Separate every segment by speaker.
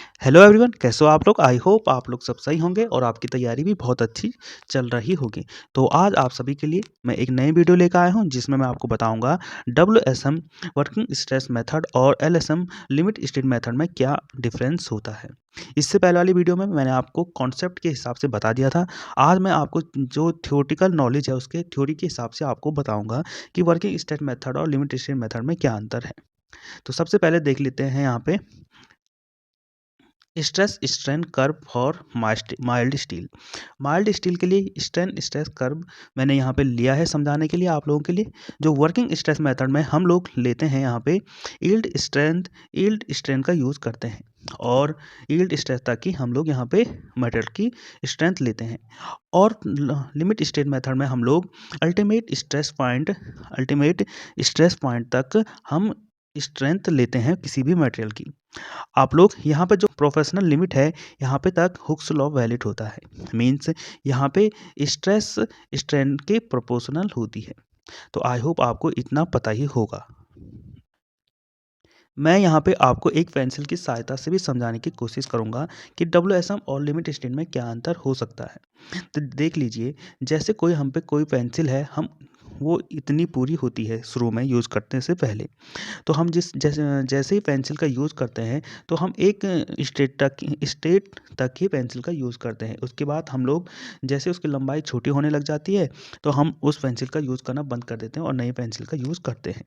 Speaker 1: Hello everyone, कैसे हो आप लोग? आई होप आप लोग सब सही होंगे और आपकी तैयारी भी बहुत अच्छी चल रही होगी। तो आज आप सभी के लिए मैं एक नई वीडियो लेकर आया हूं जिसमें मैं आपको बताऊंगा डब्ल्यूएसएम वर्किंग स्ट्रेस मेथड और एलएसएम लिमिट स्टेट मेथड में क्या डिफरेंस होता है। इससे पहले वाली वीडियो में मैंने आपको कॉन्सेप्ट के हिसाब से बता दिया था। आज मैं आपको जो थ्योरेटिकल नॉलेज है उसके थ्योरी के हिसाब से आपको बताऊँगा कि वर्किंग स्टेट मेथड और लिमिट स्टेट मेथड में क्या अंतर है। तो सबसे पहले देख लेते हैं यहाँ पे stress strain curve for mild steel के लिए स्ट्रेन स्ट्रेस कर्व मैंने यहाँ पे लिया है समझाने के लिए आप लोगों के लिए। जो वर्किंग स्ट्रेस मेथड में हम लोग लेते हैं यहाँ पे यील्ड स्ट्रेन का यूज़ करते हैं और यील्ड स्ट्रेस तक ही हम लोग यहाँ पे मटेरियल की स्ट्रेंथ लेते हैं। और लिमिट स्टेट मेथड में हम लोग अल्टीमेट स्ट्रेस पॉइंट तक हम स्ट्रेंथ लेते हैं किसी भी मटेरियल की। आप लोग यहाँ पे जो प्रोफेशनल लिमिट है यहाँ पे तक हुक्स लॉ वैलिड होता है। मीन्स यहाँ पे स्ट्रेस स्ट्रेन के प्रोपोर्शनल होती है। तो आई होप आपको इतना पता ही होगा। मैं यहाँ पे आपको एक पेंसिल की सहायता से भी समझाने की कोशिश करूँगा कि डब्ल्यूएसएम और लिमिट स्टेट में क्या अंतर हो सकता है। तो देख लीजिए, जैसे कोई हम पे कोई पेंसिल है, हम वो इतनी पूरी होती है शुरू में यूज़ करने से पहले। तो हम जैसे ही पेंसिल का यूज़ करते हैं तो हम एक स्टेट तक ही पेंसिल का यूज़ करते हैं। उसके बाद हम लोग जैसे उसकी लंबाई छोटी होने लग जाती है तो हम उस पेंसिल का यूज़ करना बंद कर देते हैं और नई पेंसिल का यूज़ करते हैं।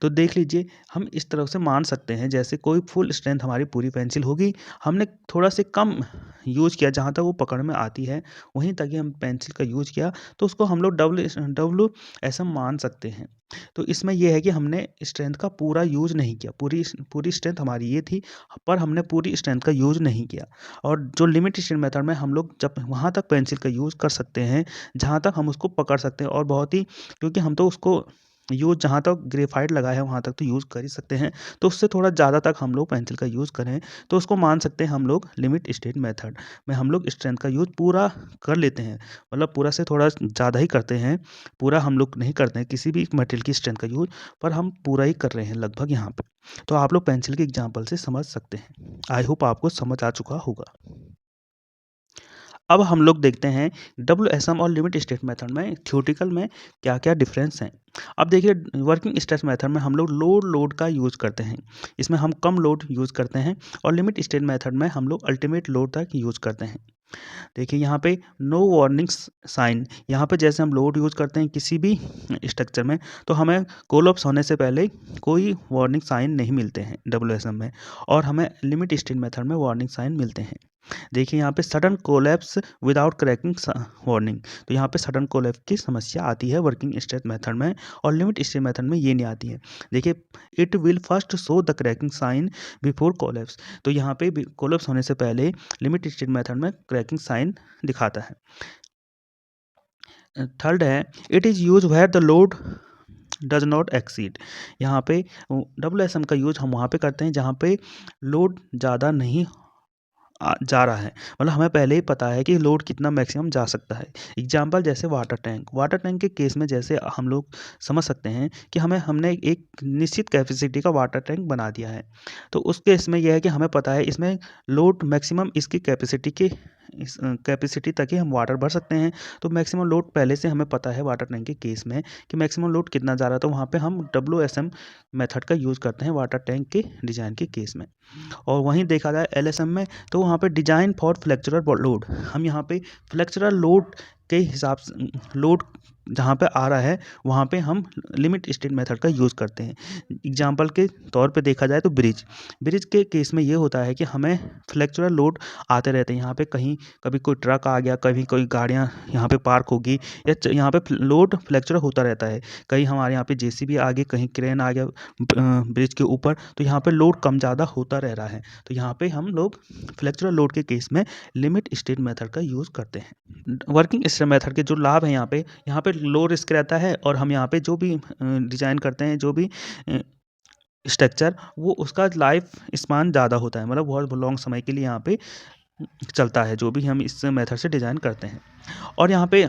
Speaker 1: तो देख लीजिए, हम इस तरह से मान सकते हैं जैसे कोई फुल स्ट्रेंथ हमारी पूरी पेंसिल होगी, हमने थोड़ा से कम यूज़ किया जहाँ तक वो पकड़ में आती है, वहीं तक ही हम पेंसिल का यूज़ किया, तो उसको हम लोग डब्ल्यू ऐसा मान सकते हैं। तो इसमें ये है कि हमने स्ट्रेंथ का पूरा यूज़ नहीं किया, पूरी स्ट्रेंथ हमारी ये थी, पर हमने पूरी स्ट्रेंथ का यूज़ नहीं किया। और जो लिमिट स्टेट मेथड में हम लोग जब वहाँ तक पेंसिल का यूज़ कर सकते हैं जहाँ तक हम उसको पकड़ सकते हैं, और बहुत ही, क्योंकि हम तो उसको यूज़ जहाँ तक ग्रेफाइट लगा है वहाँ तक तो यूज़ कर ही सकते हैं, तो उससे थोड़ा ज़्यादा तक हम लोग पेंसिल का यूज़ करें तो उसको मान सकते हैं हम लोग लिमिट स्टेट मेथड में हम लोग स्ट्रेंथ का यूज़ पूरा कर लेते हैं। मतलब पूरा से थोड़ा ज़्यादा ही करते हैं, पूरा हम लोग नहीं करते हैं किसी भी मटेरियल की स्ट्रेंथ का यूज़, पर हम पूरा ही कर रहे हैं लगभग यहाँ पे। तो आप लोग पेंसिल के एग्जाम्पल से समझ सकते हैं। आई होप आपको समझ आ चुका होगा। अब हम लोग देखते हैं डब्ल्यूएसएम और लिमिट स्टेट मेथड में थ्योरेटिकल में क्या-क्या डिफरेंस हैं। अब देखिए, वर्किंग स्ट्रेस मेथड में हम लोग लोड का यूज़ करते हैं। इसमें हम कम लोड यूज़ करते हैं और लिमिट स्टेट मेथड में हम लोग अल्टीमेट लोड तक यूज़ करते हैं। देखिए यहाँ पे नो वार्निंग साइन, यहाँ पे जैसे हम लोड यूज़ करते हैं किसी भी स्ट्रक्चर में तो हमें कोलैप्स होने से पहले कोई वार्निंग साइन नहीं मिलते हैं डब्ल्यूएसएम में, और हमें लिमिट स्टेट मेथड में वार्निंग साइन मिलते हैं। देखिए यहाँ पे sudden collapse without cracking warning, तो यहाँ पे सडन कोलैप्स की समस्या आती है वर्किंग स्ट्रेस मेथड में, और लिमिट स्टेट मेथड में ये नहीं आती है। देखिए, it will first show the cracking sign before collapse, तो यहाँ पे कोलैप्स होने से पहले लिमिट स्टेट मेथड में क्रैकिंग साइन दिखाता है। थर्ड है, it is use where the load does not exceed, यहाँ पे डब्ल्यूएसएम का यूज हम वहाँ पे करते हैं जहाँ पे लोड ज़्यादा नहीं जा रहा है, मतलब हमें पहले ही पता है कि लोड कितना मैक्सिमम जा सकता है। एग्जाम्पल जैसे वाटर टैंक के केस में जैसे हम लोग समझ सकते हैं कि हमने एक निश्चित कैपेसिटी का वाटर टैंक बना दिया है, तो उस केस में यह है कि हमें पता है इसमें लोड मैक्सिमम इसकी कैपेसिटी तक ही हम वाटर भर सकते हैं। तो मैक्सिमम लोड पहले से हमें पता है वाटर टैंक के केस में कि मैक्सिमम लोड कितना जा रहा है, तो वहाँ पे हम डब्ल्यूएसएम मेथड का यूज़ करते हैं वाटर टैंक के डिज़ाइन के केस में। और वहीं देखा जाए एलएसएम में, तो वहाँ पे डिजाइन फॉर फ्लेक्चरल लोड, हम यहाँ पे फ्लेक्चरल लोड के हिसाब से लोड जहाँ पे आ रहा है वहाँ पे हम लिमिट स्टेट मेथड का यूज़ करते हैं। एग्जाम्पल के तौर पे देखा जाए तो ब्रिज के केस में ये होता है कि हमें फ्लेक्चरल लोड आते रहते हैं। यहाँ पे कहीं कभी कोई ट्रक आ गया, कभी कोई गाड़ियाँ यहाँ पे पार्क होगी, या यहाँ पे लोड फ्लेक्चरल होता रहता है। कहीं हमारे यहाँ पे जेसीबी आ गई, कहीं क्रेन आ गया ब्रिज के ऊपर, तो यहाँ पे लोड कम ज़्यादा होता रह रहा है। तो यहाँ पे हम लोग फ्लेक्चरल लोड के केस में लिमिट स्टेट मेथड का यूज़ करते हैं। वर्किंग स्टेट मेथड के जो लाभ हैं यहाँ पे लो रिस्क रहता है, और हम यहाँ पे जो भी डिज़ाइन करते हैं, जो भी स्ट्रक्चर, वो उसका लाइफ स्पान ज़्यादा होता है, मतलब बहुत लॉन्ग समय के लिए यहाँ पे चलता है जो भी हम इस मेथड से डिज़ाइन करते हैं। और यहाँ पे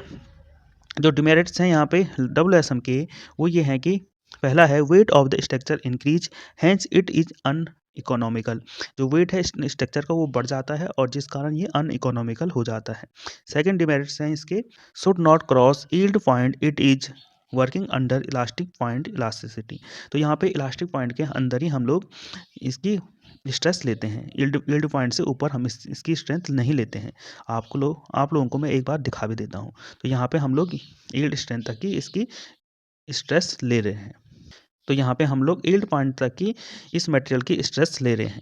Speaker 1: जो डिमेरिट्स हैं यहाँ पे डब्ल्यूएसएम के, वो ये हैं कि पहला है weight of the structure increase, hence it is economical, जो वेट है स्ट्रक्चर का वो बढ़ जाता है और जिस कारण ये अनइकोनॉमिकल हो जाता है। सेकंड डिमेरिट्स हैं इसके, should not cross yield point, it is working under elastic point elasticity. तो यहाँ पे इलास्टिक पॉइंट के अंदर ही हम लोग इसकी स्ट्रेस लेते हैं, यील्ड पॉइंट से ऊपर हम इसकी स्ट्रेंथ नहीं लेते हैं। आप लोगों को मैं एक बार दिखा भी देता हूँ। तो यहाँ पे हम लोग यील्ड स्ट्रेंथ तक की इसकी स्ट्रेस ले रहे हैं। तो यहाँ पे हम लोग यील्ड पॉइंट तक की इस मटेरियल की स्ट्रेस ले रहे हैं।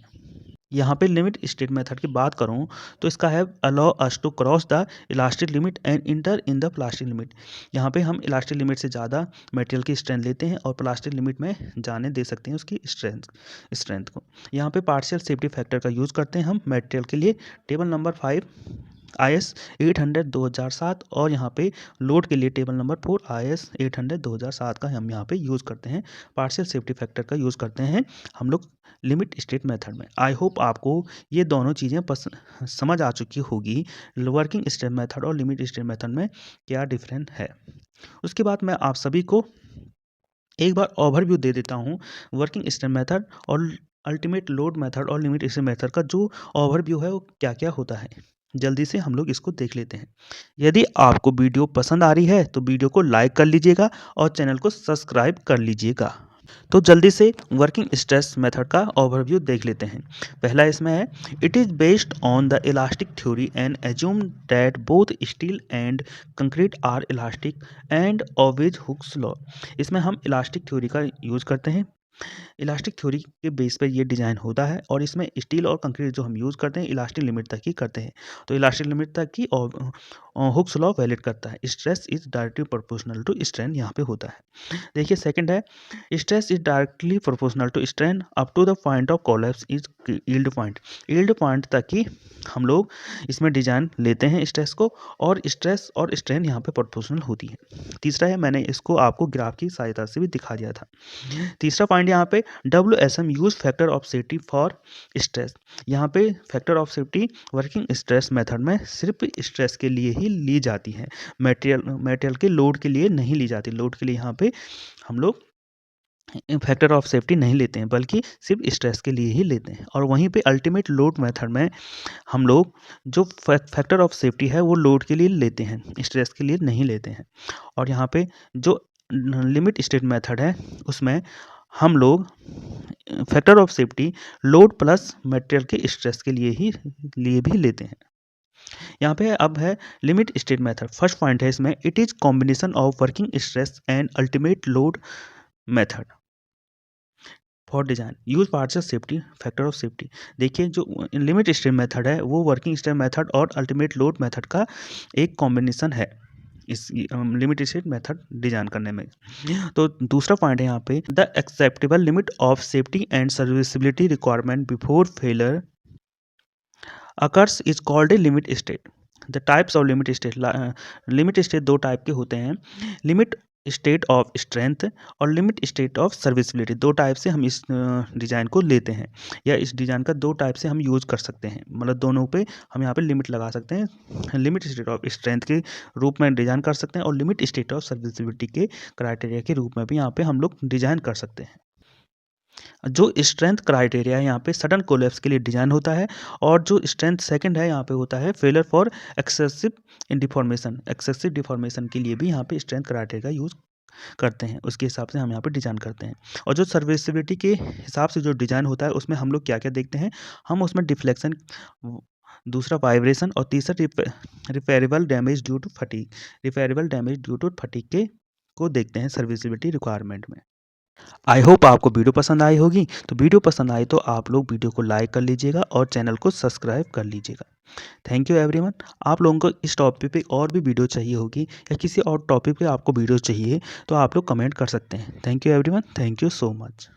Speaker 1: यहाँ पे लिमिट स्टेट मेथड की बात करूँ तो इसका है allow us to cross the elastic limit and enter in the plastic limit. यहाँ पे हम इलास्टिक लिमिट से ज़्यादा मटेरियल की स्ट्रेंथ लेते हैं और प्लास्टिक लिमिट में जाने दे सकते हैं उसकी स्ट्रेंथ को। यहाँ पे पार्शियल सेफ्टी फैक्टर का यूज़ करते हैं हम मटेरियल के लिए। टेबल नंबर 5 IS 800 2007 और यहाँ पे लोड के लिए टेबल नंबर 4 IS 800 2007 का हम यहाँ पे यूज़ करते हैं। पार्शियल सेफ्टी फैक्टर का यूज़ करते हैं हम लोग लिमिट स्टेट मेथड में। आई होप आपको ये दोनों चीज़ें समझ आ चुकी होगी, वर्किंग स्टेट मेथड और लिमिट स्टेट मेथड में क्या डिफरेंस है। उसके बाद मैं आप सभी को एक बार ओवरव्यू दे देता हूँ वर्किंग स्टेट मेथड और अल्टीमेट लोड मेथड और लिमिट स्टेट मेथड का जो ओवरव्यू है वो क्या क्या होता है। जल्दी से हम लोग इसको देख लेते हैं। यदि आपको वीडियो पसंद आ रही है तो वीडियो को लाइक कर लीजिएगा और चैनल को सब्सक्राइब कर लीजिएगा। तो जल्दी से वर्किंग स्ट्रेस मेथड का ओवरव्यू देख लेते हैं। पहला इसमें है, it is based on the elastic theory and assume that both steel and concrete are elastic and always Hooke's law. इसमें हम इलास्टिक थ्योरी का यूज़ करते हैं। इलास्टिक थ्योरी के बेस पर ये डिज़ाइन होता है और इसमें स्टील और कंक्रीट जो हम यूज़ करते हैं इलास्टिक लिमिट तक ही करते हैं। तो इलास्टिक लिमिट तक की हुक्स लॉ वैलिड करता है। Stress is directly proportional to strain यहाँ पे होता है। देखिए सेकंड है, stress is directly proportional to strain up to the point of collapse is yield point. Yield point तक ही हम लोग इसमें डिज़ाइन लेते हैं स्ट्रेस को और स्ट्रेस और स्ट्रेन यहाँ पे प्रोपोर्शनल होती है। तीसरा है, मैंने इसको आपको ग्राफ की सहायता से भी दिखा दिया था। तीसरा पॉइंट यहाँ पे WSM use factor of safety for stress. यहाँ पे factor of safety working stress method में सिर्फ स्ट्रेस के लिए ही ली जाती है, मटेरियल के लोड के लिए नहीं ली जाती। लोड के लिए यहाँ पे हम लोग फैक्टर ऑफ सेफ्टी नहीं लेते हैं बल्कि सिर्फ स्ट्रेस के लिए ही लेते हैं। और वहीं पे अल्टीमेट लोड मेथड में हम लोग जो फैक्टर ऑफ सेफ्टी है वो लोड के लिए लेते हैं, स्ट्रेस के लिए नहीं लेते हैं। और यहाँ पे जो लिमिट स्टेट मेथड है उसमें हम लोग factor of safety load plus material के स्ट्रेस के लिए भी लेते हैं। यहाँ पे अब है limit state method. First point है इसमें, it is combination of working stress and ultimate load method for design use partial safety factor of safety. देखिए जो लिमिट स्टेट मेथड है वो वर्किंग स्टेट मेथड और अल्टीमेट लोड मेथड का एक combination है इस लिमिट स्टेट मेथड डिजाइन करने में। तो दूसरा पॉइंट है यहाँ पे, the acceptable limit of safety and serviceability requirement before failure occurs is called a limit state. The types of limit state दो टाइप के होते हैं, लिमिट स्टेट ऑफ स्ट्रेंथ और लिमिट स्टेट ऑफ सर्विसिबिलिटी। दो type से हम इस design को लेते हैं या इस डिज़ाइन का दो टाइप से हम यूज़ कर सकते हैं, मतलब दोनों पे हम यहाँ पे लिमिट लगा सकते हैं। लिमिट स्टेट ऑफ स्ट्रेंथ के रूप में डिज़ाइन कर सकते हैं और लिमिट स्टेट ऑफ सर्विसिबिलिटी के क्राइटेरिया के रूप में भी यहाँ पे हम लोग डिज़ाइन कर सकते हैं। जो स्ट्रेंथ क्राइटेरिया है यहाँ पे सडन कोलैप्स के लिए डिजाइन होता है और जो स्ट्रेंथ सेकंड है यहाँ पे होता है फेलर फॉर एक्सेसिव डिफॉर्मेशन के लिए भी यहाँ पे स्ट्रेंथ क्राइटेरिया यूज करते हैं, उसके हिसाब से हम यहाँ पे डिजाइन करते हैं। और जो सर्विसिबिलिटी के हिसाब से जो डिजाइन होता है उसमें हम लोग क्या क्या देखते हैं, हम उसमें डिफ्लेक्शन, दूसरा वाइब्रेशन और तीसरा repairable damage due to fatigue के को देखते हैं सर्विसिबिलिटी रिक्वायरमेंट में। आई होप आपको वीडियो पसंद आई होगी। तो वीडियो पसंद आई तो आप लोग वीडियो को लाइक कर लीजिएगा और चैनल को सब्सक्राइब कर लीजिएगा। Thank you everyone. आप लोगों को इस टॉपिक पे और भी वीडियो चाहिए होगी या किसी और टॉपिक पे आपको वीडियो चाहिए तो आप लोग कमेंट कर सकते हैं। Thank you everyone, thank you so much.